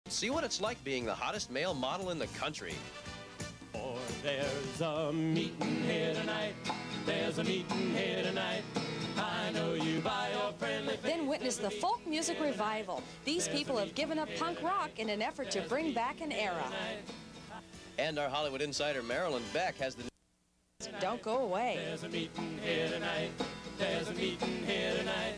See what it's like being the hottest male model in the country. Oh, there's a meeting here tonight. There's a meeting here tonight. I know you by your friendly face. Then witness the folk music revival. These people have given up punk rock in an effort to bring back an era. And our Hollywood insider Marilyn Beck has the... Don't go away. There's a meeting here tonight. There's a meeting here tonight.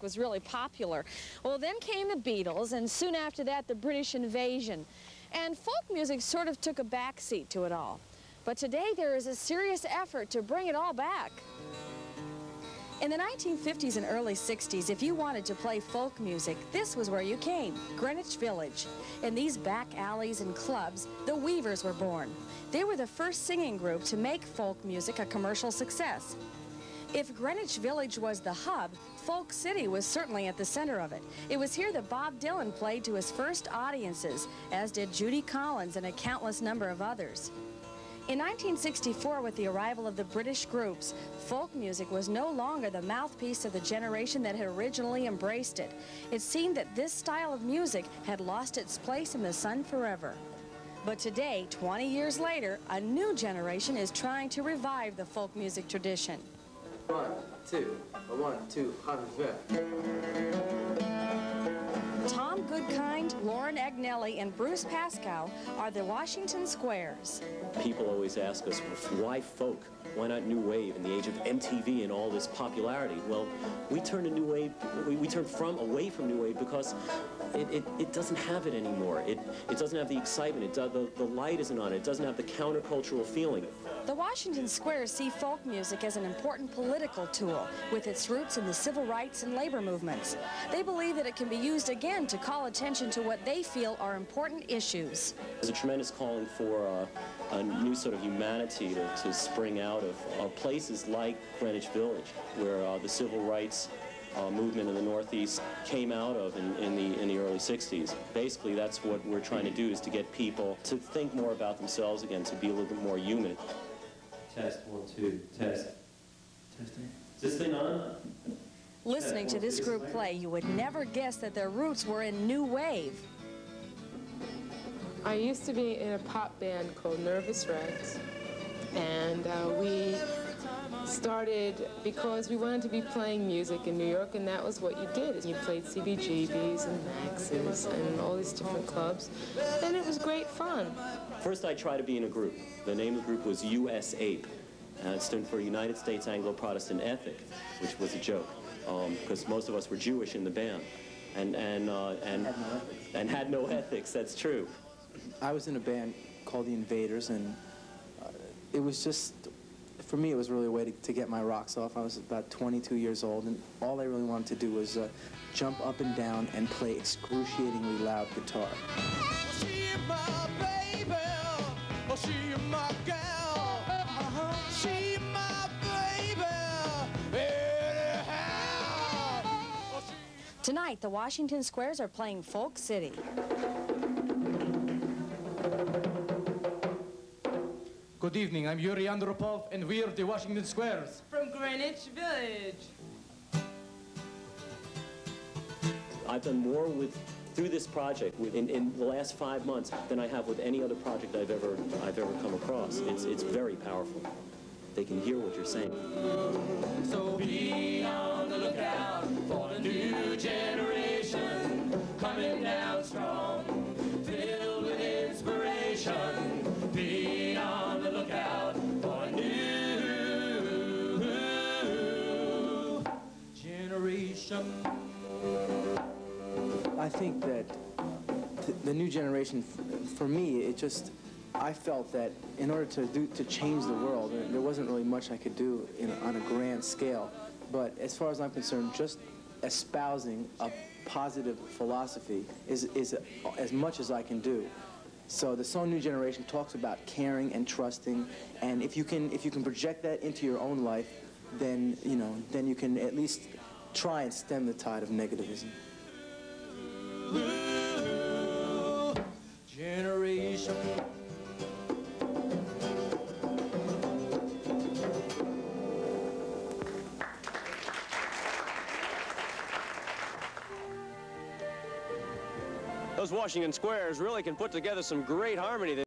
Was really popular. Well, then came the Beatles, and soon after that, the British invasion. And folk music sort of took a backseat to it all. But today, there is a serious effort to bring it all back. In the 1950s and early 60s, if you wanted to play folk music, this was where you came, Greenwich Village. In these back alleys and clubs, the Weavers were born. They were the first singing group to make folk music a commercial success. If Greenwich Village was the hub, Folk City was certainly at the center of it. It was here that Bob Dylan played to his first audiences, as did Judy Collins and a countless number of others. In 1964, with the arrival of the British groups, folk music was no longer the mouthpiece of the generation that had originally embraced it. It seemed that this style of music had lost its place in the sun forever. But today, 20 years later, a new generation is trying to revive the folk music tradition. 1, 2, 1, 2, 100. Tom Goodkind, Lauren Agnelli, and Bruce Paskow are the Washington Squares. People always ask us, why folk? Why not new wave in the age of MTV and all this popularity? Well, we turned a new wave, we turned away from new wave because it doesn't have it anymore. It doesn't have the excitement. The light isn't on it. It doesn't have the countercultural feeling. The Washington Squares see folk music as an important political tool with its roots in the civil rights and labor movements. They believe that it can be used again to call attention to what they feel are important issues. There's a tremendous calling for a new sort of humanity to spring out of places like Greenwich Village, where the civil rights movement in the Northeast came out of in the early 60s. Basically, that's what we're trying to do, is to get people to think more about themselves again, to be a little bit more human. Test, 1, 2, test. Testing. Is this thing on? Listening to this group play, you would never guess that their roots were in new wave. I used to be in a pop band called Nervous Wrecks, and we started because we wanted to be playing music in New York, and that was what you did. You played CBGBs and Max's and all these different clubs, and it was great fun. First, I tried to be in a group. The name of the group was USAPE. It stood for United States Anglo-Protestant Ethic, which was a joke, because most of us were Jewish in the band, and had no ethics. That's true. I was in a band called the Invaders, and it was just, for me, it was really a way to get my rocks off. I was about 22 years old, and all I really wanted to do was jump up and down and play excruciatingly loud guitar. She my baby, oh, she my girl, she my baby, anyhow. Tonight, the Washington Squares are playing Folk City. Good evening, I'm Yuri Andropov, and we're the Washington Squares. From Greenwich Village. I've done more through this project in the last 5 months than I have with any other project I've ever come across. It's very powerful. They can hear what you're saying. So be on the lookout for the new generation coming down strong, filled with inspiration. Be on the lookout for a new generation. I think that the new generation, for me, I felt that in order to change the world, there wasn't really much I could do on a grand scale. But as far as I'm concerned, just espousing a positive philosophy is as much as I can do. So the song New Generation talks about caring and trusting, and if you can project that into your own life, then you can at least try and stem the tide of negativism. Generation. Those Washington Squares really can put together some great harmony.